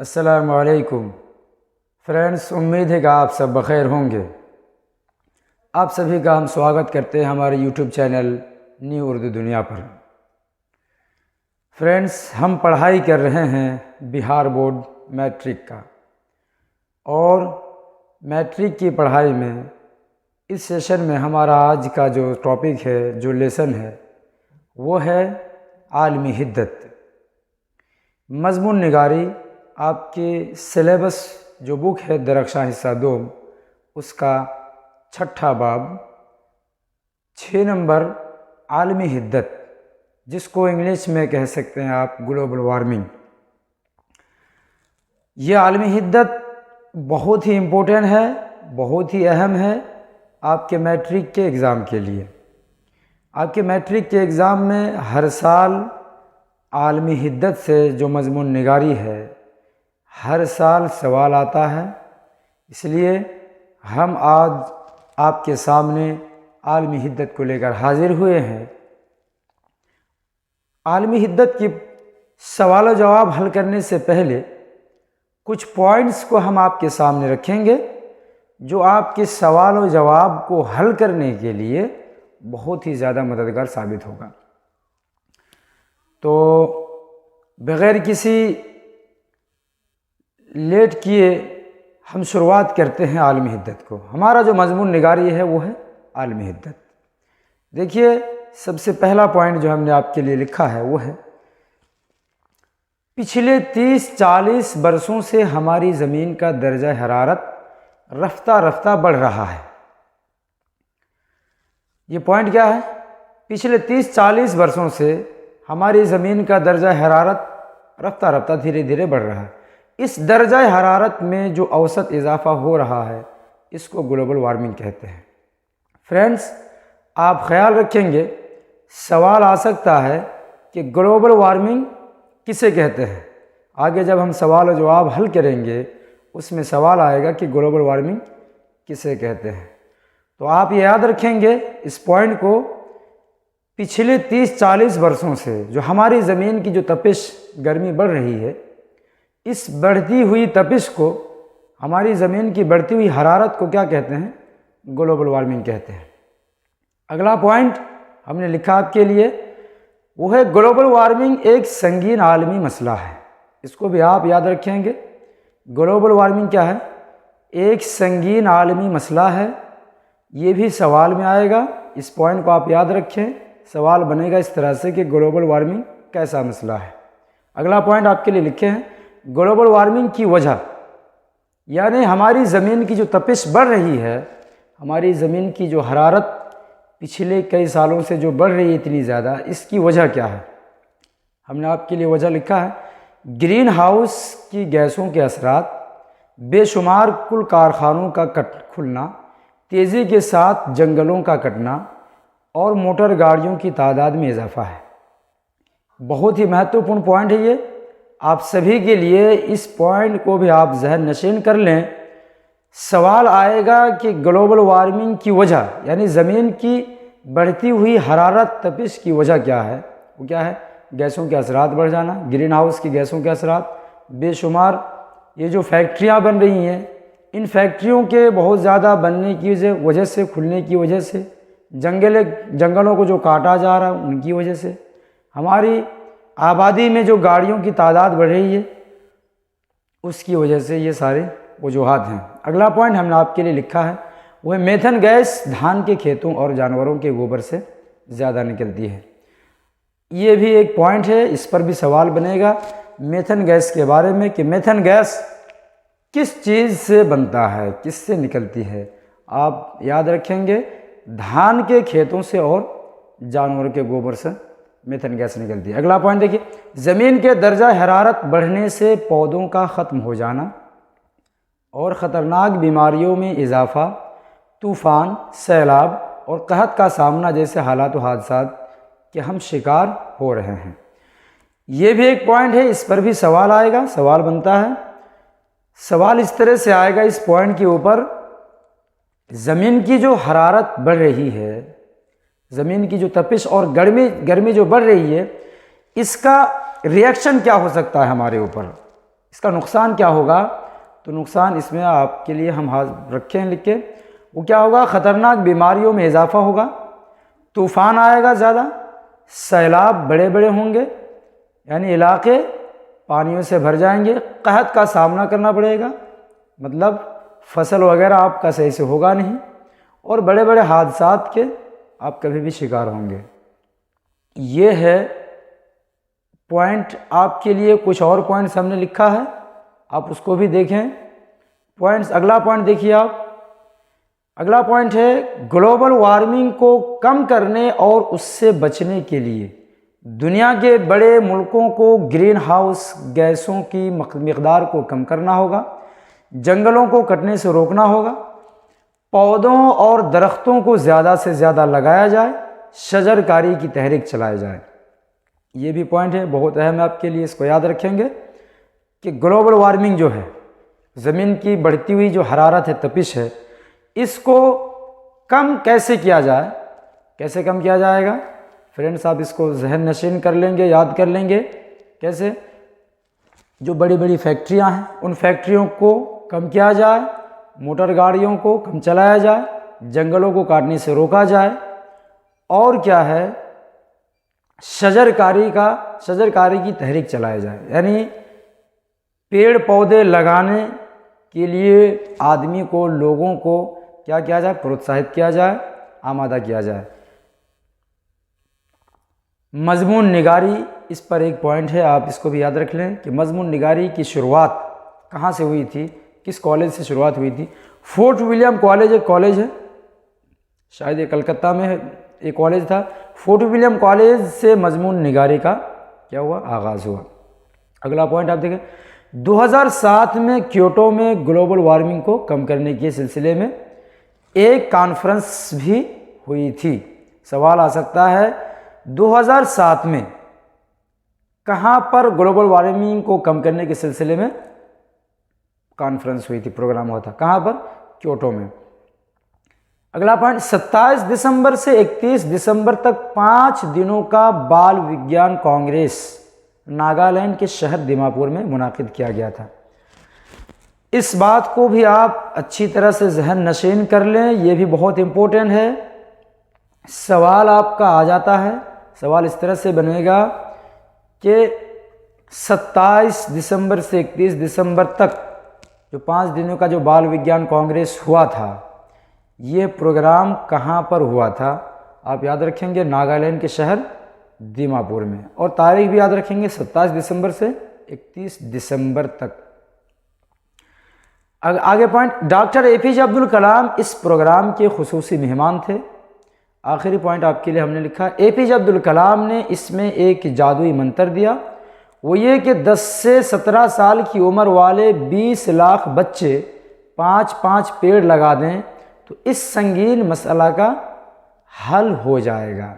अस्सलामु अलैकुम फ्रेंड्स, उम्मीद है कि आप सब बख़ैर होंगे। आप सभी का हम स्वागत करते हैं हमारे यूट्यूब चैनल न्यू उर्दू दुनिया पर। फ्रेंड्स, हम पढ़ाई कर रहे हैं बिहार बोर्ड मैट्रिक का, और मैट्रिक की पढ़ाई में इस सेशन में हमारा आज का जो टॉपिक है, जो लेसन है, वो है आलमी हिद्दत। मज़मून निगारी आपके सिलेबस जो बुक है दरख्शां हिस्सा 2, उसका 6ठा बाब 6 नंबर आलमी हिद्दत, जिसको इंग्लिश में कह सकते हैं आप ग्लोबल वार्मिंग। ये आलमी हिद्दत बहुत ही इम्पोर्टेंट है, बहुत ही अहम है आपके मैट्रिक के एग्ज़ाम के लिए। आपके मैट्रिक के एग्ज़ाम में हर साल आलमी हिद्दत से जो मज़मून निगारी है, हर साल सवाल आता है। इसलिए हम आज आपके सामने आलमी हिद्दत को लेकर हाजिर हुए हैं। आलमी हिद्दत की सवाल जवाब हल करने से पहले कुछ पॉइंट्स को हम आपके सामने रखेंगे, जो आपके सवाल और जवाब को हल करने के लिए बहुत ही ज़्यादा मददगार साबित होगा। तो बग़ैर किसी लेट किए हम शुरुआत करते हैं आलमी हिद्दत को। हमारा जो मज़मून निगारी है वो है आलमी हिद्दत। देखिए, सबसे पहला पॉइंट जो हमने आपके लिए लिखा है वो है, पिछले 30-40 बरसों से हमारी ज़मीन का दर्जा हरारत रफ्ता रफ्ता बढ़ रहा है। ये पॉइंट क्या है? पिछले 30-40 बरसों से हमारी ज़मीन का दर्जा हरारत रफ्ता रफ्ता धीरे धीरे बढ़ रहा है। इस दर्जा हरारत में जो औसत इजाफा हो रहा है, इसको ग्लोबल वार्मिंग कहते हैं। फ्रेंड्स, आप ख्याल रखेंगे, सवाल आ सकता है कि ग्लोबल वार्मिंग किसे कहते हैं। आगे जब हम सवाल और जवाब हल करेंगे, उसमें सवाल आएगा कि ग्लोबल वार्मिंग किसे कहते हैं। तो आप ये याद रखेंगे इस पॉइंट को, पिछले 30-40 वर्षों से जो हमारी ज़मीन की जो तपिश गर्मी बढ़ रही है, इस बढ़ती हुई तपिश को, हमारी ज़मीन की बढ़ती हुई हरारत को क्या कहते हैं? ग्लोबल वार्मिंग कहते हैं। अगला पॉइंट हमने लिखा आपके लिए, वो है ग्लोबल वार्मिंग एक संगीन आलमी मसला है। इसको भी आप याद रखेंगे। ग्लोबल वार्मिंग क्या है? एक संगीन आलमी मसला है। ये भी सवाल में आएगा, इस पॉइंट को आप याद रखें। सवाल बनेगा इस तरह से कि ग्लोबल वार्मिंग कैसा मसला है। अगला पॉइंट आपके लिए लिखे हैं, ग्लोबल वार्मिंग की वजह, यानी हमारी ज़मीन की जो तपिश बढ़ रही है, हमारी ज़मीन की जो हरारत पिछले कई सालों से जो बढ़ रही है इतनी ज़्यादा, इसकी वजह क्या है? हमने आपके लिए वजह लिखा है, ग्रीन हाउस की गैसों के असरात, बेशुमार कुल कारखानों का खुलना, तेज़ी के साथ जंगलों का कटना और मोटर गाड़ियों की तादाद में इजाफा है। बहुत ही महत्वपूर्ण पॉइंट है ये आप सभी के लिए। इस पॉइंट को भी आप ज़हन नशीन कर लें। सवाल आएगा कि ग्लोबल वार्मिंग की वजह, यानी ज़मीन की बढ़ती हुई हरारत तपिश की वजह क्या है? वो क्या है? गैसों के असरात बढ़ जाना, ग्रीन हाउस की गैसों के असरात, बेशुमार ये जो फैक्ट्रियाँ बन रही हैं, इन फैक्ट्रियों के बहुत ज़्यादा बनने की वजह से, खुलने की वजह से, जंगलों को जो काटा जा रहा है उनकी वजह से, हमारी आबादी में जो गाड़ियों की तादाद बढ़ रही है उसकी वजह से, ये सारे वजूहात हैं। अगला पॉइंट हमने आपके लिए लिखा है, वो है मेथन गैस धान के खेतों और जानवरों के गोबर से ज़्यादा निकलती है। ये भी एक पॉइंट है, इस पर भी सवाल बनेगा मेथन गैस के बारे में कि मेथन गैस किस चीज़ से बनता है, किससे निकलती है। आप याद रखेंगे, धान के खेतों से और जानवरों के गोबर से मेथन गैस निकलती है। अगला पॉइंट देखिए, ज़मीन के दर्जा हरारत बढ़ने से पौधों का ख़त्म हो जाना और ख़तरनाक बीमारियों में इजाफा, तूफ़ान, सैलाब और कहत का सामना जैसे हालात व हादसात के हम शिकार हो रहे हैं। ये भी एक पॉइंट है, इस पर भी सवाल आएगा, सवाल बनता है। सवाल इस तरह से आएगा इस पॉइंट के ऊपर, ज़मीन की जो हरारत बढ़ रही है, ज़मीन की जो तपिश और गर्मी जो बढ़ रही है, इसका रिएक्शन क्या हो सकता है हमारे ऊपर। इसका नुकसान क्या होगा? तो नुकसान इसमें आपके लिए हम हाथ रखे हैं लिख के, वो क्या होगा? ख़तरनाक बीमारियों में इजाफा होगा, तूफ़ान आएगा ज़्यादा, सैलाब बड़े बड़े होंगे, यानी इलाके पानियों से भर जाएंगे, कहत का सामना करना पड़ेगा, मतलब फसल वगैरह आपका सही से होगा नहीं, और बड़े बड़े हादसात के आप कभी भी शिकार होंगे। ये है पॉइंट आपके लिए। कुछ और पॉइंट्स हमने लिखा है, आप उसको भी देखें पॉइंट्स। अगला पॉइंट देखिए आप, अगला पॉइंट है ग्लोबल वार्मिंग को कम करने और उससे बचने के लिए दुनिया के बड़े मुल्कों को ग्रीन हाउस गैसों की मिक़दार को कम करना होगा, जंगलों को कटने से रोकना होगा, पौधों और दरख्तों को ज़्यादा से ज़्यादा लगाया जाए, शजरकारी की तहरीक चलाई जाए। ये भी पॉइंट है, बहुत अहम है आपके लिए, इसको याद रखेंगे कि ग्लोबल वार्मिंग जो है, ज़मीन की बढ़ती हुई जो हरारत है, तपिश है, इसको कम कैसे किया जाए, कैसे कम किया जाएगा फ्रेंड्स? आप इसको जहन नशीन कर लेंगे, याद कर लेंगे। कैसे? जो बड़ी बड़ी फैक्ट्रियां हैं, उन फैक्ट्रियों को कम किया जाए, मोटर गाड़ियों को कम चलाया जाए, जंगलों को काटने से रोका जाए, और क्या है, शजरकारी की तहरीक चलाई जाए, यानी पेड़ पौधे लगाने के लिए आदमी को, लोगों को क्या किया जाए? प्रोत्साहित किया जाए, आमादा किया जाए। मजमून निगारी, इस पर एक पॉइंट है, आप इसको भी याद रख लें कि मजमून निगारी की शुरुआत कहाँ से हुई थी, किस कॉलेज से शुरुआत हुई थी? फोर्ट विलियम कॉलेज एक कॉलेज है, शायद ये कलकत्ता में एक कॉलेज था। फोर्ट विलियम कॉलेज से मजमून निगारी का क्या हुआ? आगाज़ हुआ। अगला पॉइंट आप देखें, 2007 में क्योटो में ग्लोबल वार्मिंग को कम करने के सिलसिले में एक कॉन्फ्रेंस भी हुई थी। सवाल आ सकता है 2007 में कहाँ पर ग्लोबल वार्मिंग को कम करने के सिलसिले में कॉन्फ्रेंस हुई थी, प्रोग्राम हुआ था, कहाँ पर? क्योटो में। अगला पॉइंट, 27 दिसंबर से 31 दिसंबर तक 5 दिनों का बाल विज्ञान कांग्रेस नागालैंड के शहर दीमापुर में मुनाकिद किया गया था। इस बात को भी आप अच्छी तरह से जहन नशीन कर लें, ये भी बहुत इम्पोर्टेंट है। सवाल आपका आ जाता है, सवाल इस तरह से बनेगा कि 27 दिसंबर से 31 दिसंबर तक जो 5 दिनों का जो बाल विज्ञान कांग्रेस हुआ था, ये प्रोग्राम कहाँ पर हुआ था? आप याद रखेंगे नागालैंड के शहर दीमापुर में, और तारीख भी याद रखेंगे 27 दिसंबर से 31 दिसंबर तक। आगे point, doctor APJ Abdul Kalam इस प्रोग्राम के खुसूसी मेहमान थे। आखिरी पॉइंट आपके लिए हमने लिखा, एपीजे अब्दुल कलाम ने इसमें एक जादुई मंत्र दिया, वो ये कि 10 से 17 साल की उम्र वाले 20 लाख बच्चे 5-5 पेड़ लगा दें तो इस संगीन मसला का हल हो जाएगा।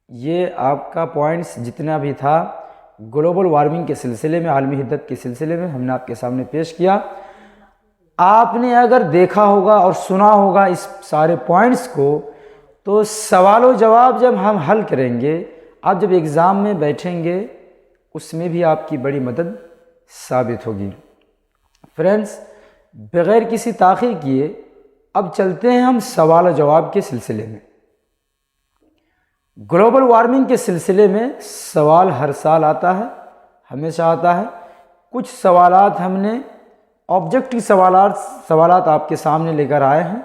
ये आपका पॉइंट्स जितना भी था ग्लोबल वार्मिंग के सिलसिले में, आलमी हिद्दत के सिलसिले में, हमने आपके सामने पेश किया। आपने अगर देखा होगा और सुना होगा इस सारे पॉइंट्स को, तो सवालों जवाब जब हम हल करेंगे, आप जब एग्ज़ाम में बैठेंगे, उसमें भी आपकी बड़ी मदद साबित होगी। फ्रेंड्स, बग़ैर किसी ताख़ीर किए अब चलते हैं हम सवाल जवाब के सिलसिले में। ग्लोबल वार्मिंग के सिलसिले में सवाल हर साल आता है, हमेशा आता है। कुछ सवालात हमने ऑब्जेक्टिव सवालात आपके सामने लेकर आए हैं,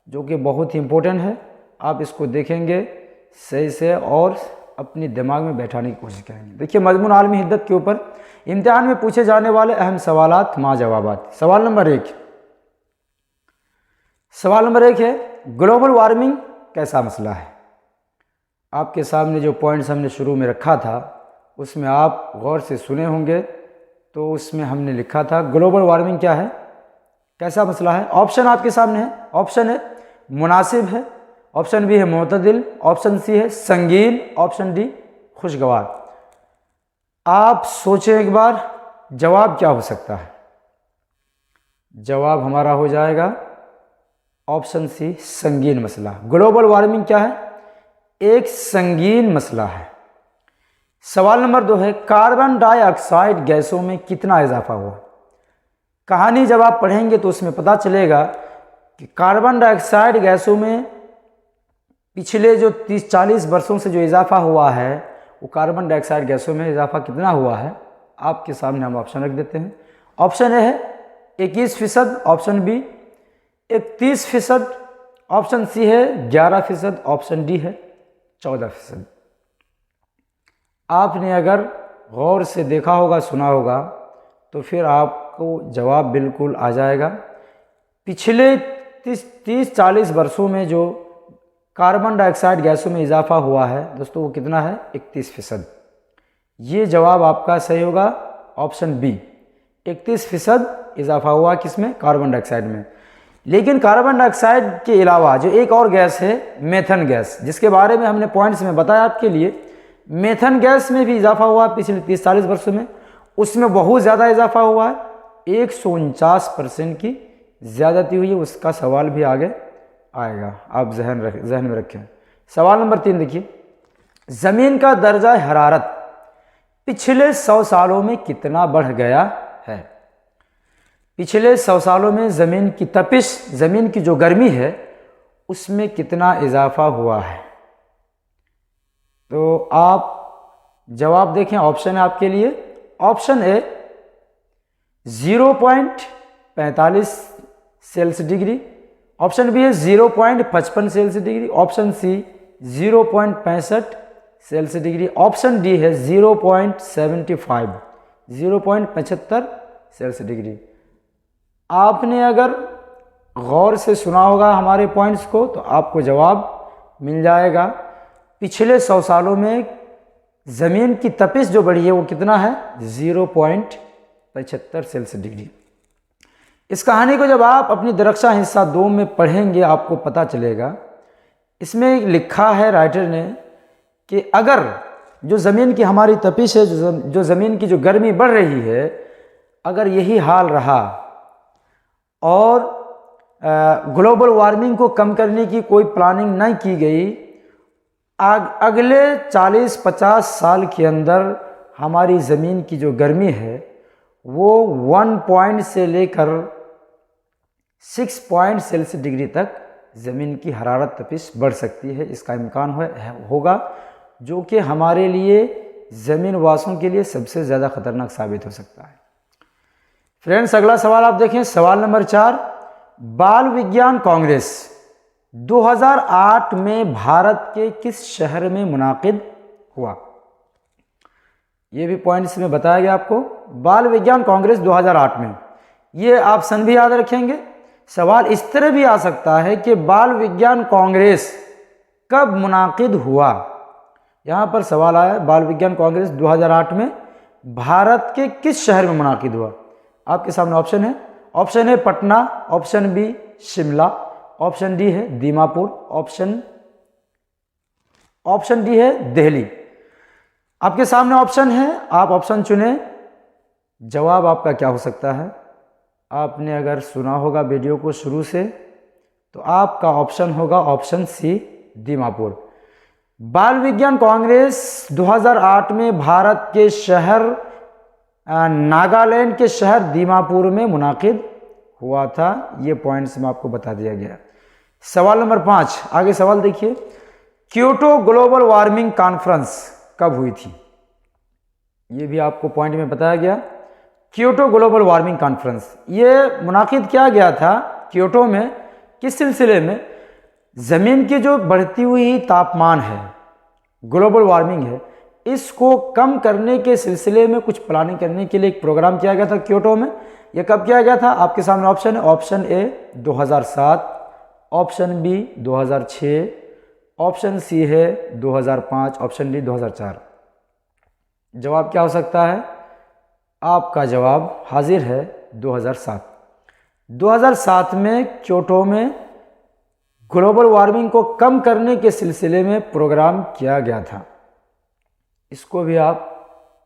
जो कि बहुत ही इम्पोर्टेंट है। आप इसको देखेंगे सही से और अपने दिमाग में बैठाने की कोशिश करेंगे। देखिए, मजमून आलमी हिद्दत के ऊपर इम्तिहान में पूछे जाने वाले अहम सवालात मा जवाबात। सवाल नंबर 1 है, ग्लोबल वार्मिंग कैसा मसला है? आपके सामने जो पॉइंट्स हमने शुरू में रखा था, उसमें आप गौर से सुने होंगे, तो उसमें हमने लिखा था ग्लोबल वार्मिंग क्या है, कैसा मसला है। ऑप्शन आपके सामने है, ऑप्शन है मुनासिब है, ऑप्शन बी है मोतदिल, ऑप्शन सी है संगीन, ऑप्शन डी खुशगवार। आप सोचें एक बार, जवाब क्या हो सकता है? जवाब हमारा हो जाएगा ऑप्शन सी, संगीन मसला। ग्लोबल वार्मिंग क्या है? एक संगीन मसला है। सवाल नंबर 2 है, कार्बन डाइऑक्साइड गैसों में कितना इजाफा हुआ। कहानी जब आप पढ़ेंगे तो उसमें पता चलेगा कि कार्बन डाइऑक्साइड गैसों में पिछले जो 30-40 वर्षों से जो इजाफा हुआ है, वो कार्बन डाइऑक्साइड गैसों में इजाफा कितना हुआ है, आपके सामने हम ऑप्शन रख देते हैं। ऑप्शन ए है 21%, ऑप्शन बी 31%, ऑप्शन सी है 11%, ऑप्शन डी है 14%। आपने अगर गौर से देखा होगा, सुना होगा, तो फिर आपको जवाब बिल्कुल आ जाएगा। पिछले 30-40 वर्षों में जो कार्बन डाइऑक्साइड गैसों में इजाफा हुआ है दोस्तों, वो कितना है, 31%। ये जवाब आपका सही होगा, ऑप्शन बी, 31% इजाफा हुआ किसमें, कार्बन डाइऑक्साइड में। लेकिन कार्बन डाइऑक्साइड के अलावा जो एक और गैस है मेथन गैस, जिसके बारे में हमने पॉइंट्स में बताया आपके लिए, मेथन गैस में भी इजाफा हुआ पिछले 30-40 वर्षों में, उसमें बहुत ज़्यादा इजाफा हुआ है, 149% की ज़्यादती हुई है। उसका सवाल भी आगे आएगा, आप जहन में रखें। सवाल नंबर 3 देखिए, ज़मीन का दर्जा हरारत पिछले 100 सालों में कितना बढ़ गया है। पिछले 100 सालों में ज़मीन की तपिश, ज़मीन की जो गर्मी है, उसमें कितना इजाफा हुआ है। तो आप जवाब देखें, ऑप्शन है आपके लिए, option A 0.45 Celsius degree, option B है 0.55 Celsius degree, option C 0.65 Celsius degree, option D है 0.75 सेल्सियस डिग्री। आपने अगर गौर से सुना होगा हमारे पॉइंट्स को, तो आपको जवाब मिल जाएगा। पिछले 100 सालों में ज़मीन की तपिश जो बढ़ी है वो कितना है, 0.75 सेल्सियस डिग्री। इस कहानी को जब आप अपनी दरक्षा हिस्सा 2 में पढ़ेंगे आपको पता चलेगा। इसमें लिखा है राइटर ने कि अगर जो ज़मीन की हमारी तपिश है, जो ज़मीन की जो गर्मी बढ़ रही है, अगर यही हाल रहा और ग्लोबल वार्मिंग को कम करने की कोई प्लानिंग नहीं की गई, अगले 40-50 साल के अंदर हमारी ज़मीन की जो गर्मी है वो 1 पॉइंट से लेकर 6 पॉइंट सेल्सियस डिग्री तक ज़मीन की हरारत तपिश बढ़ सकती है। इसका इम्कान होगा, जो कि हमारे लिए, ज़मीन वासियों के लिए सबसे ज़्यादा खतरनाक साबित हो सकता है। फ्रेंड्स, अगला सवाल आप देखें, सवाल नंबर 4, बाल विज्ञान कांग्रेस 2008 में भारत के किस शहर में मुनाकिद हुआ। ये भी पॉइंट्स में बताया गया आपको। बाल विज्ञान कांग्रेस 2008 में, ये आप सन भी याद रखेंगे। सवाल इस तरह भी आ सकता है कि बाल विज्ञान कांग्रेस कब मुनाकिद हुआ। यहाँ पर सवाल आया, बाल विज्ञान कांग्रेस 2008 में भारत के किस शहर में मुनाकिद हुआ। आपके सामने ऑप्शन है, option A Patna, option B Shimla, option D है दीमापुर, ऑप्शन डी है दिल्ली। आपके सामने ऑप्शन है, आप ऑप्शन चुने। जवाब आपका क्या हो सकता है। आपने अगर सुना होगा वीडियो को शुरू से, तो आपका ऑप्शन होगा ऑप्शन सी दीमापुर। बाल विज्ञान कांग्रेस 2008 में भारत के शहर, नागालैंड के शहर दीमापुर में मुनाकिद हुआ था। ये पॉइंट्स में आपको बता दिया गया। सवाल नंबर 5, आगे सवाल देखिए, क्योटो ग्लोबल वार्मिंग कॉन्फ्रेंस कब हुई थी। ये भी आपको पॉइंट में बताया गया। क्योटो ग्लोबल वार्मिंग कॉन्फ्रेंस, ये मुनाकिद किया गया था क्योटो में, किस सिलसिले में, ज़मीन की जो बढ़ती हुई तापमान है, ग्लोबल वार्मिंग है, इसको कम करने के सिलसिले में कुछ प्लानिंग करने के लिए एक प्रोग्राम किया गया था क्योटो में। यह कब किया गया था। आपके सामने ऑप्शन है, option A 2007, option B 2006, option C है 2005, ऑप्शन डी 2004। जवाब क्या हो सकता है। आपका जवाब हाजिर है 2007। 2007 में क्योटो में ग्लोबल वार्मिंग को कम करने के सिलसिले में प्रोग्राम किया गया था। इसको भी आप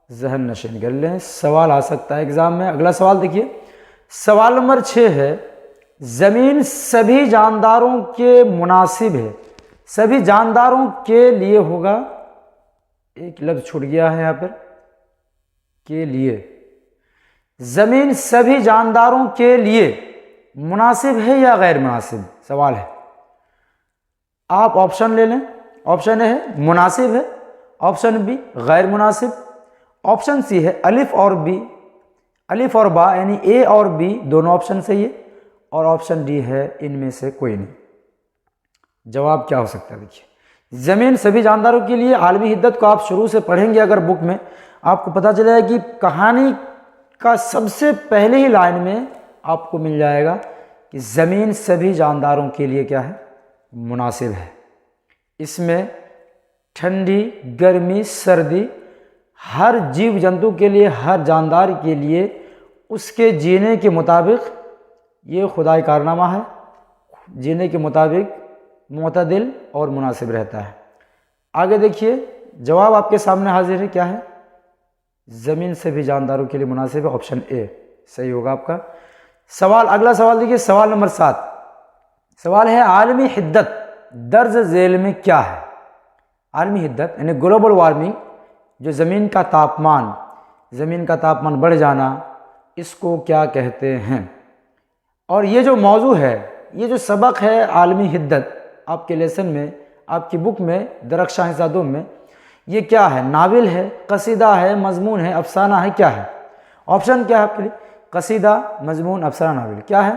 जहन नशीन कर लें, सवाल आ सकता है एग्जाम में। अगला सवाल देखिए, सवाल नंबर 6 है, ज़मीन सभी जानदारों के मुनासिब है, सभी जानदारों के लिए होगा एक लफ्ज़ छूट गया है यहाँ पर, के लिए। ज़मीन सभी जानदारों के लिए मुनासिब है या गैर मुनासिब, सवाल है। आप ऑप्शन ले लें। ऑप्शन ए है मुनासिब है, ऑप्शन बी गैर मुनासिब, ऑप्शन सी है अलिफ और बी, अलिफ और बा यानी ए और बी दोनों ऑप्शन सही है, और ऑप्शन डी है इनमें से कोई नहीं। जवाब क्या हो सकता है, देखिए ज़मीन सभी जानदारों के लिए आलमी हिद्दत को आप शुरू से पढ़ेंगे अगर बुक में, आपको पता चलेगा कि कहानी का सबसे पहले ही लाइन में आपको मिल जाएगा कि ज़मीन सभी जानदारों के लिए क्या है, मुनासिब है। इसमें ठंडी, गर्मी, सर्दी हर जीव जंतु के लिए, हर जानदार के लिए उसके जीने के मुताबिक ये खुदाई कारनामा है, जीने के मुताबिक मुतदिल और मुनासिब रहता है। आगे देखिए जवाब आपके सामने हाजिर है, क्या है, ज़मीन से भी जानदारों के लिए मुनासिब है, ऑप्शन ए सही होगा आपका। सवाल, अगला सवाल देखिए, सवाल नंबर 7। सवाल है आलमी हिद्दत दर्ज झेल में क्या है। आलमी हिद्दत यानी ग्लोबल वार्मिंग, जो ज़मीन का तापमान बढ़ जाना, इसको क्या कहते हैं। और ये जो मौजू है, ये जो सबक है आलमी हिद्दत, आपके लेसन में, आपकी बुक में दरख्शां हिस्सा 2 में, ये क्या है, नाविल है, कसीदा है, मजमून है, अफसाना है, क्या है। ऑप्शन क्या है आपके लिए, कसीदा, मजमून, अफसाना, नाविल, क्या है।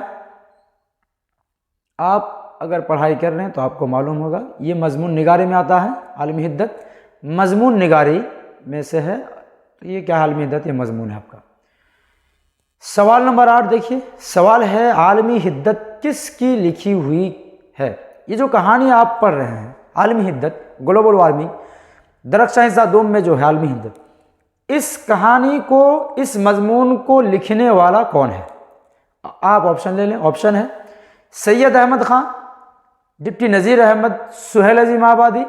आप अगर पढ़ाई कर रहे हैं तो आपको मालूम होगा, ये मजमून निगारी में आता है। आलमी हिद्दत मजमून निगारी में से है, तो ये क्या आलमी हिद्दत, ये मजमून है आपका। सवाल नंबर 8 देखिए, सवाल है आलमी हिद्दत किसकी लिखी हुई है। ये जो कहानी आप पढ़ रहे हैं आलमी हिद्दत, ग्लोबल वार्मिंग, दरख्शां हिस्सा 2 में जो है आलमी हिद्दत, इस कहानी को, इस मजमून को लिखने वाला कौन है। आप ऑप्शन ले लें। ऑप्शन है सैयद अहमद खान, डिप्टी नज़ीर अहमद, सुहेल अजीम आबादी,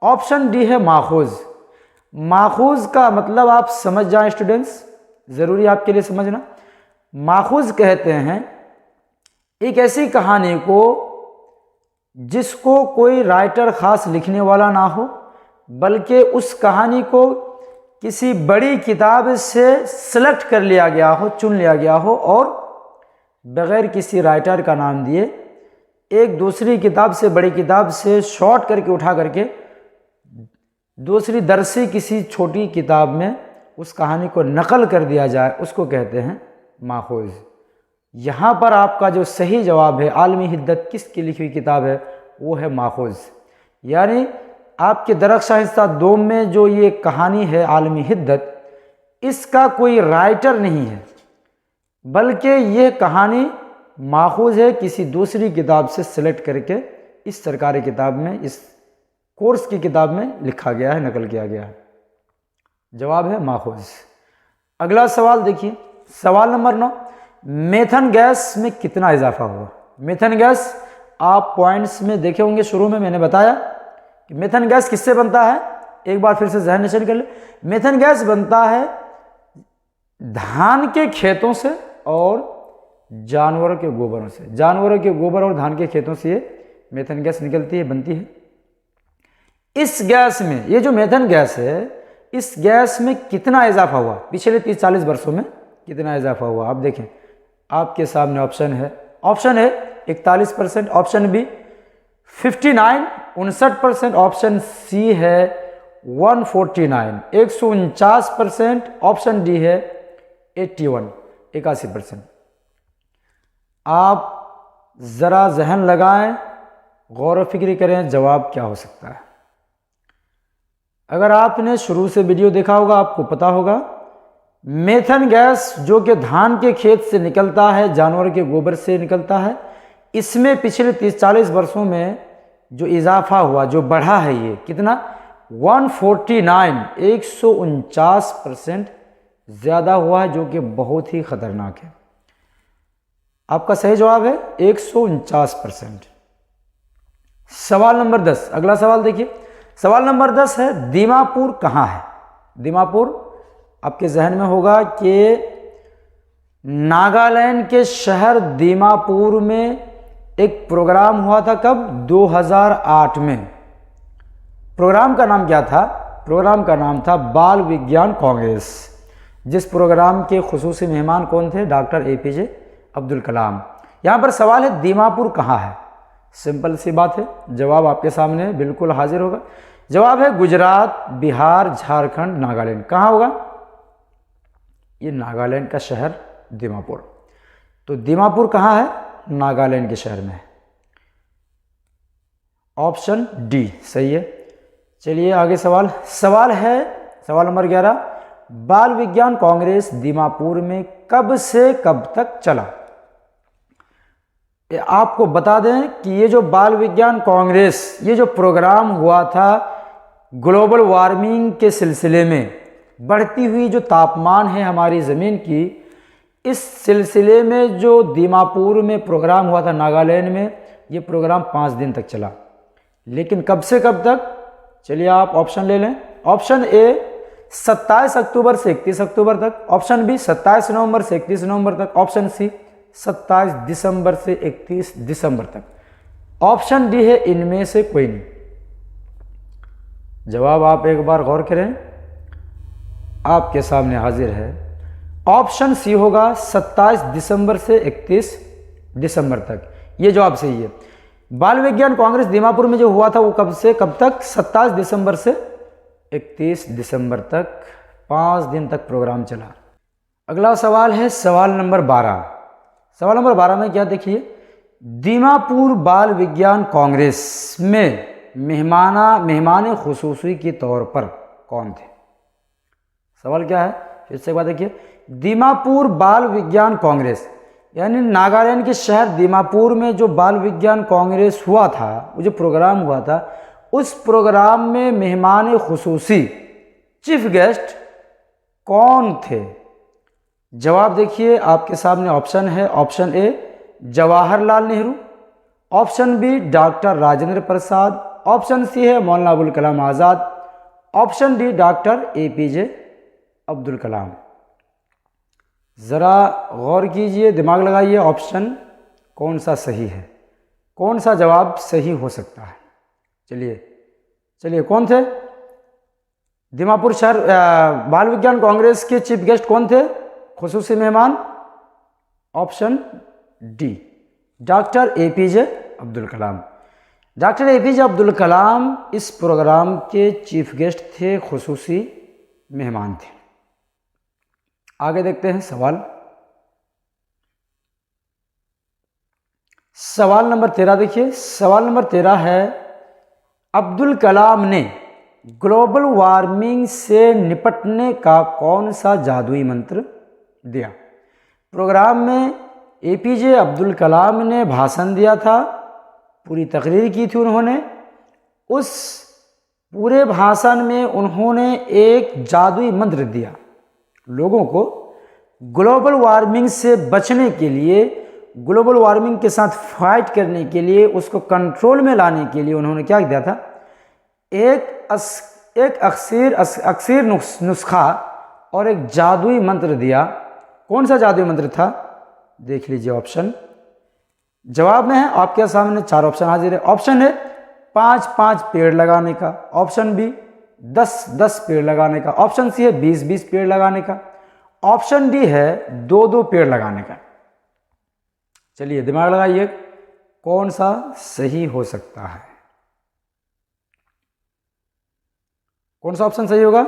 ऑप्शन डी है माखूज। माखूज का मतलब आप समझ जाएं स्टूडेंट्स, ज़रूरी आपके लिए समझना। माखूज कहते हैं एक ऐसी कहानी को जिसको कोई राइटर ख़ास लिखने वाला ना हो, बल्कि उस कहानी को किसी बड़ी किताब से सेलेक्ट कर लिया गया हो, चुन लिया गया हो, और बग़ैर किसी राइटर का नाम दिए एक दूसरी किताब से, बड़ी किताब से शॉर्ट करके उठा करके दूसरी दरसी किसी छोटी किताब में उस कहानी को नकल कर दिया जाए, उसको कहते हैं माखूज। यहाँ पर आपका जो सही जवाब है आलमी हिद्दत किसकी लिखी हुई किताब है, वो है माखूज। यानी आपके दरख्शां हिस्सा 2 में जो ये कहानी है आलमी हिद्दत, इसका कोई राइटर नहीं है, बल्कि ये कहानी माखूज है किसी दूसरी किताब से सेलेक्ट करके इस सरकारी किताब में, इस कोर्स की किताब में लिखा गया है, नकल किया गया है। जवाब है माखूज। अगला सवाल देखिए, सवाल नंबर 9, मेथन गैस में कितना इजाफा हुआ। मेथन गैस आप पॉइंट्स में देखे होंगे, शुरू में मैंने बताया कि मेथन गैस किससे बनता है, एक बार फिर से ज़हन नशीन कर ले। मेथन गैस बनता है धान के खेतों से और जानवरों के गोबरों से। जानवरों के गोबर और धान के खेतों से ये मेथन गैस निकलती है, बनती है। इस गैस में, ये जो मेथन गैस है, इस गैस में कितना इजाफा हुआ पिछले 30-40 वर्षों में, कितना इजाफा हुआ आप देखें। आपके सामने ऑप्शन है, ऑप्शन है 41%, ऑप्शन बी 59-59%, ऑप्शन सी है 149-149%, ऑप्शन डी है 81-81%। आप ज़रा जहन लगाएं, गौर व फिक्री करें, जवाब क्या हो सकता है। अगर आपने शुरू से वीडियो देखा होगा आपको पता होगा, मेथन गैस जो कि धान के खेत से निकलता है, जानवर के गोबर से निकलता है, इसमें पिछले 30-40 वर्षों में जो इजाफा हुआ, जो बढ़ा है, ये कितना 149% ज़्यादा हुआ है, जो कि बहुत ही ख़तरनाक है। आपका सही जवाब है 149%। सवाल नंबर 10, अगला सवाल देखिए, सवाल नंबर 10 है दीमापुर कहाँ है। दीमापुर आपके जहन में होगा कि नागालैंड के शहर दीमापुर में एक प्रोग्राम हुआ था, कब, 2008 में। प्रोग्राम का नाम क्या था, प्रोग्राम का नाम था बाल विज्ञान कांग्रेस, जिस प्रोग्राम के खुसूसी मेहमान कौन थे? डॉक्टर APJ अब्दुल कलाम। यहाँ पर सवाल है दीमापुर कहाँ है? सिंपल सी बात है, जवाब आपके सामने बिल्कुल हाजिर होगा। जवाब है गुजरात, बिहार, झारखंड, नागालैंड। कहाँ होगा? ये नागालैंड का शहर दीमापुर। तो दीमापुर कहाँ है? नागालैंड के शहर में। ऑप्शन डी सही है। चलिए आगे सवाल है सवाल नंबर 11, बाल विज्ञान कांग्रेस दीमापुर में कब से कब तक चला? आपको बता दें कि ये जो बाल विज्ञान कांग्रेस, ये जो प्रोग्राम हुआ था ग्लोबल वार्मिंग के सिलसिले में, बढ़ती हुई जो तापमान है हमारी ज़मीन की, इस सिलसिले में जो दीमापुर में प्रोग्राम हुआ था नागालैंड में, ये प्रोग्राम 5 दिन तक चला। लेकिन कब से कब तक? चलिए आप ऑप्शन ले लें। ऑप्शन ए 27 अक्टूबर से 31 अक्टूबर तक, ऑप्शन बी 27 नवंबर से 31 नवंबर तक, ऑप्शन सी 27 दिसंबर से 31 दिसंबर तक, ऑप्शन डी है इनमें से कोई नहीं। जवाब आप एक बार गौर करें, आपके सामने हाजिर है। ऑप्शन सी होगा 27 दिसंबर से 31 दिसंबर तक, ये जवाब सही है। बाल विज्ञान कांग्रेस दीमापुर में जो हुआ था वो कब से कब तक? 27 दिसंबर से 31 दिसंबर तक, 5 दिन तक प्रोग्राम चला। अगला सवाल है सवाल नंबर 12। सवाल नंबर 12 में क्या देखिए, दीमापुर बाल विज्ञान कांग्रेस में मेहमान खुसूसी के तौर पर कौन थे? सवाल क्या है फिर से एक बार देखिए, दीमापुर बाल विज्ञान कांग्रेस यानी नागालैंड के शहर दीमापुर में जो बाल विज्ञान कांग्रेस हुआ था, वो जो प्रोग्राम हुआ था, उस प्रोग्राम में मेहमान खुसूसी चीफ गेस्ट कौन थे? जवाब देखिए आपके सामने ऑप्शन है। Option A Jawaharlal Nehru, option B doctor Rajendra Prasad, option C है Maulana Abul Kalam Azad, option D doctor APJ Abdul Kalam. ज़रा गौर कीजिए, दिमाग लगाइए, ऑप्शन कौन सा सही है, कौन सा जवाब सही हो सकता है? चलिए कौन थे? दीमापुर शहर बाल विज्ञान कांग्रेस के चीफ गेस्ट कौन थे, खुसूसी मेहमान? Option D doctor APJ Abdul Kalam. Doctor APJ Abdul Kalam इस प्रोग्राम के चीफ गेस्ट थे, खुसूसी मेहमान थे। आगे देखते हैं सवाल नंबर 13 देखिए। सवाल नंबर 13 है, अब्दुल कलाम ने ग्लोबल वार्मिंग से निपटने का कौन सा जादुई मंत्र दिया? प्रोग्राम में APJ अब्दुल कलाम ने भाषण दिया था, पूरी तकरीर की थी उन्होंने। उस पूरे भाषण में उन्होंने एक जादुई मंत्र दिया लोगों को ग्लोबल वार्मिंग से बचने के लिए, ग्लोबल वार्मिंग के साथ फाइट करने के लिए, उसको कंट्रोल में लाने के लिए उन्होंने क्या दिया था? एक अक्सर नुस्खा और एक जादुई मंत्र दिया। कौन सा जादुई मंत्र था? देख लीजिए ऑप्शन। जवाब में है आपके सामने 4 ऑप्शन हाजिर है। ऑप्शन है 5-5 पेड़ लगाने का, ऑप्शन बी 10-10 पेड़ लगाने का, ऑप्शन सी है 20-20 पेड़ लगाने का, ऑप्शन डी है 2-2 पेड़ लगाने का। चलिए दिमाग लगाइए, कौन सा सही हो सकता है? कौन सा ऑप्शन सही होगा?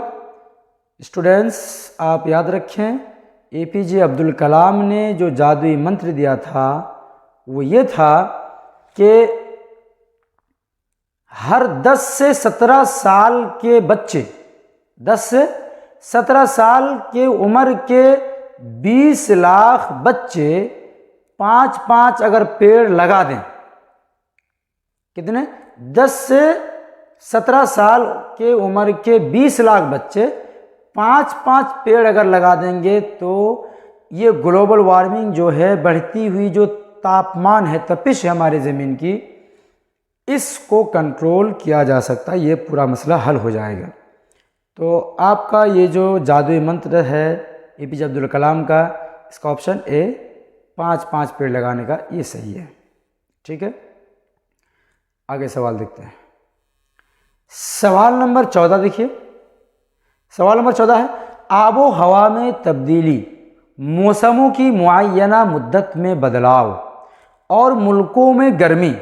स्टूडेंट्स आप याद रखें, APJ अब्दुल कलाम ने जो जादुई मंत्र दिया था वो ये था कि हर 10 से 17 साल के बच्चे, 10 से 17 साल के उम्र के 20 लाख बच्चे 5-5 अगर पेड़ लगा दें, कितने? 10 से 17 साल के उम्र के 20 लाख बच्चे 5-5 पेड़ अगर लगा देंगे तो ये ग्लोबल वार्मिंग जो है, बढ़ती हुई जो तापमान है, तपिश है हमारी ज़मीन की, इसको कंट्रोल किया जा सकता है, ये पूरा मसला हल हो जाएगा। तो आपका ये जो जादुई मंत्र है APJ अब्दुल कलाम का, इसका ऑप्शन ए 5-5 पेड़ लगाने का, ये सही है। ठीक है, आगे सवाल देखते हैं। सवाल नंबर 14 देखिए। सवाल नंबर 14 है, आबो हवा में तब्दीली, मौसमों की मुअय्यना मुद्दत में बदलाव और मुल्कों में गर्मी,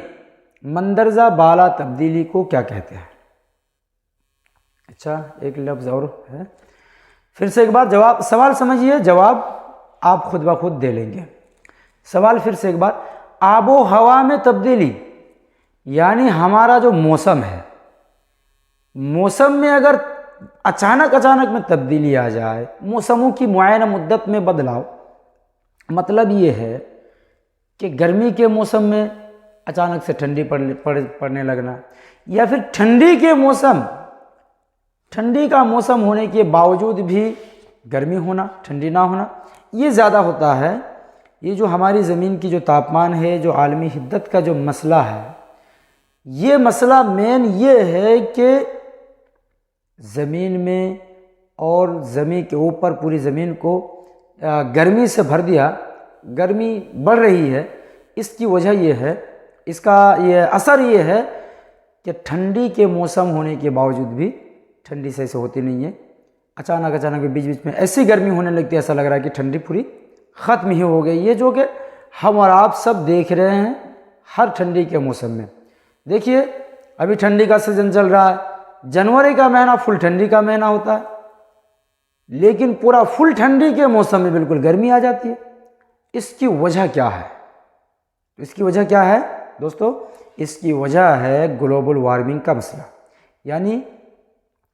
मंदरजा बाला तब्दीली को क्या कहते हैं? अच्छा, एक लफ्ज़ और है, फिर से एक बार जवाब, सवाल समझिए, जवाब आप खुद ब खुद दे लेंगे। सवाल फिर से एक बार, आबो हवा में तब्दीली यानी हमारा जो मौसम है, मौसम में अगर अचानक में तब्दीली आ जाए, मौसमों की मुअय्यना मुद्दत में बदलाव, मतलब ये है कि गर्मी के मौसम में अचानक से ठंडी पड़ने लगना, या फिर ठंडी का मौसम होने के बावजूद भी गर्मी होना, ठंडी ना होना, ये ज़्यादा होता है। ये जो हमारी ज़मीन की जो तापमान है, जो आलमी हिद्दत का जो मसला है, ये मसला मेन ये है कि ज़मीन में और ज़मीन के ऊपर पूरी ज़मीन को गर्मी से भर दिया, गर्मी बढ़ रही है। इसकी वजह ये है, इसका ये असर ये है कि ठंडी के मौसम होने के बावजूद भी ठंडी सही से होती नहीं है। अचानक बीच में ऐसी गर्मी होने लगती है, ऐसा लग रहा है कि ठंडी पूरी ख़त्म ही हो गई। ये जो कि हम और आप सब देख रहे हैं हर ठंडी के मौसम में। देखिए, अभी ठंडी का सीज़न चल रहा है, जनवरी का महीना फुल ठंडी का महीना होता है, लेकिन पूरा फुल ठंडी के मौसम में बिल्कुल गर्मी आ जाती है। इसकी वजह क्या है? इसकी वजह क्या है दोस्तों? इसकी वजह है ग्लोबल वार्मिंग का मसला, यानी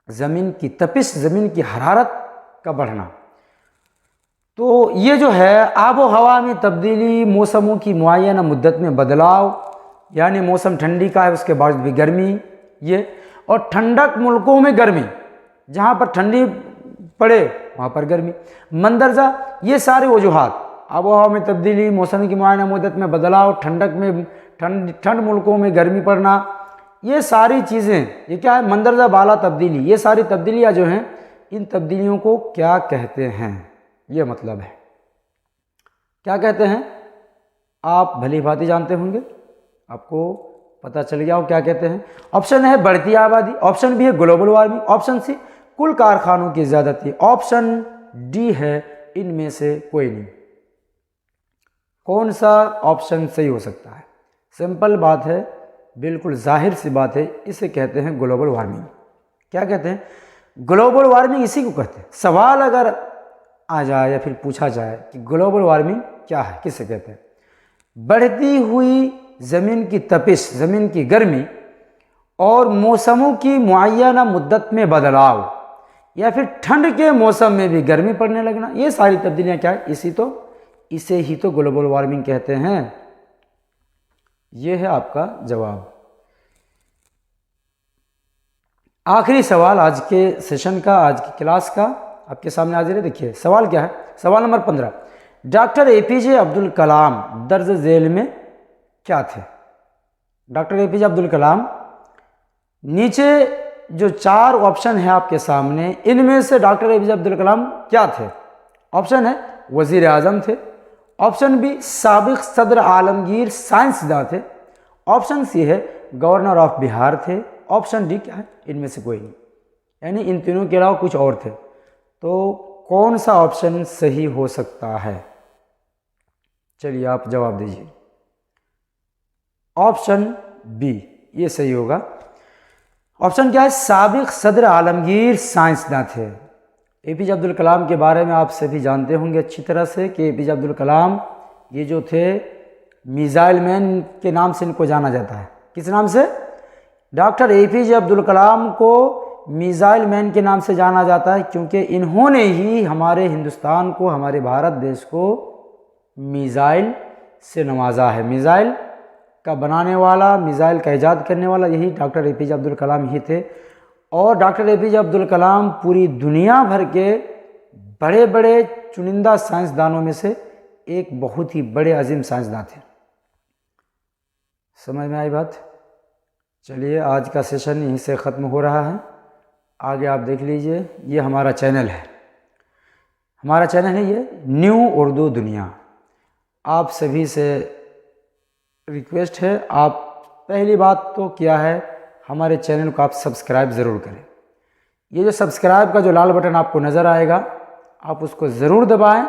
ज़मीन की तपिश, ज़मीन की हरारत का बढ़ना। तो ये जो है आबो हवा में तब्दीली, मौसमों की मुअय्यना मुद्दत में बदलाव, यानी मौसम ठंडी का है उसके बावजूद भी गर्मी, ये, और ठंडक मुल्कों में गर्मी, जहाँ पर ठंडी पड़े वहाँ पर गर्मी, मंदरजा, ये सारे वजूहात, आबो हवा में तब्दीली, मौसम की मुअय्यना मुद्दत में बदलाव, ठंडक में ठंड मुल्कों में गर्मी पड़ना, ये सारी चीज़ें, ये क्या है? मंदरजा बाला तब्दीली। ये सारी तब्दीलियाँ जो हैं, इन तब्दीलियों को क्या कहते हैं? ये मतलब है, क्या कहते हैं? आप भली भांति जानते होंगे, आपको पता चल गया हो क्या कहते हैं। ऑप्शन है बढ़ती आबादी, ऑप्शन बी है ग्लोबल वार्मिंग, ऑप्शन सी कुल कारखानों की ज़्यादती, ऑप्शन डी है इनमें से कोई नहीं। कौन सा ऑप्शन सही हो सकता है? सिंपल बात है, बिल्कुल जाहिर सी बात है, इसे कहते हैं ग्लोबल वार्मिंग। क्या कहते हैं? ग्लोबल वार्मिंग इसी को कहते हैं। सवाल अगर आ जाए या फिर पूछा जाए कि ग्लोबल वार्मिंग क्या है, किसे कहते हैं? बढ़ती हुई ज़मीन की तपिश, ज़मीन की गर्मी और मौसमों की मुअय्यना मुद्दत में बदलाव, या फिर ठंड के मौसम में भी गर्मी पड़ने लगना, ये सारी तब्दीलियाँ क्या है? इसे ही तो ग्लोबल वार्मिंग कहते हैं। ये है आपका जवाब। आखिरी सवाल आज के सेशन का, आज की क्लास का आपके सामने हाजिर है। देखिए सवाल क्या है, सवाल number 15, doctor APJ Abdul Kalam दर्ज झेल में क्या थे? डॉक्टर एपीजे अब्दुल कलाम, नीचे जो 4 ऑप्शन है आपके सामने, इनमें से डॉक्टर एपीजे अब्दुल कलाम क्या थे? ऑप्शन है वजीर आजम थे, ऑप्शन बी साबिक सदर आलमगीर साइंसदान थे, ऑप्शन सी है गवर्नर ऑफ बिहार थे, ऑप्शन डी क्या है? इनमें से कोई नहीं, यानी इन तीनों के अलावा कुछ और थे। तो कौन सा ऑप्शन सही हो सकता है? चलिए आप जवाब दीजिए। ऑप्शन बी ये सही होगा। ऑप्शन क्या है? साबिक सदर आलमगीर साइंसदान थे। एपीजे अब्दुल कलाम के बारे में आप सभी जानते होंगे अच्छी तरह से कि एपीजे अब्दुल कलाम ये जो थे मिसाइल मैन के नाम से इनको जाना जाता है। किस नाम से? डॉक्टर एपीजे अब्दुल कलाम को मिसाइल मैन के नाम से जाना जाता है, क्योंकि इन्होंने ही हमारे हिंदुस्तान को, हमारे भारत देश को मिसाइल से नवाजा है। मिसाइल का बनाने वाला, मिसाइल का ईजाद करने वाला यही डॉक्टर एपीजे अब्दुल कलाम ही थे। और डॉक्टर एपीजे अब्दुल कलाम पूरी दुनिया भर के बड़े बड़े चुनिंदा साइंसदानों में से एक बहुत ही बड़े अजीम साइंसदान थे। समझ में आई बात? चलिए आज का सेशन यहीं से ख़त्म हो रहा है। आगे आप देख लीजिए, ये हमारा चैनल है, हमारा चैनल है ये न्यू उर्दू दुनिया। आप सभी से रिक्वेस्ट है, आप पहली बात तो क्या है, हमारे चैनल को आप सब्सक्राइब ज़रूर करें। ये जो सब्सक्राइब का जो लाल बटन आपको नज़र आएगा, आप उसको ज़रूर दबाएं।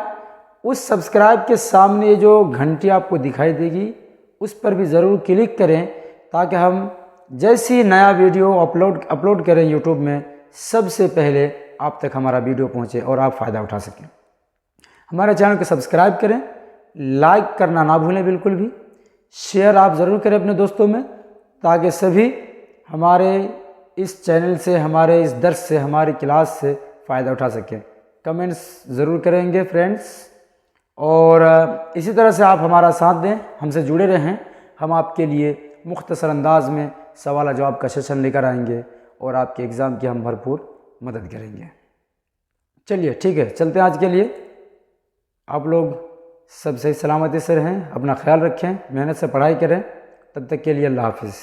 उस सब्सक्राइब के सामने ये जो घंटी आपको दिखाई देगी, उस पर भी ज़रूर क्लिक करें, ताकि हम जैसी नया वीडियो अपलोड करें यूट्यूब में, सबसे पहले आप तक हमारा वीडियो पहुंचे और आप फ़ायदा उठा सकें। हमारे चैनल को सब्सक्राइब करें, लाइक करना ना भूलें बिल्कुल भी, शेयर आप ज़रूर करें अपने दोस्तों में, ताकि सभी हमारे इस चैनल से, हमारे इस दर्स से, हमारी क्लास से फ़ायदा उठा सकें। कमेंट्स ज़रूर करेंगे फ्रेंड्स, और इसी तरह से आप हमारा साथ दें, हमसे जुड़े रहें। हम आपके लिए मुख्तसर अंदाज में सवाल जवाब का सेशन लेकर आएंगे और आपके एग्ज़ाम की हम भरपूर मदद करेंगे। चलिए ठीक है, चलते हैं आज के लिए। आप लोग सब सही सलामती से रहें, अपना ख्याल रखें, मेहनत से पढ़ाई करें। तब तक के लिए अल्लाह हाफिज़।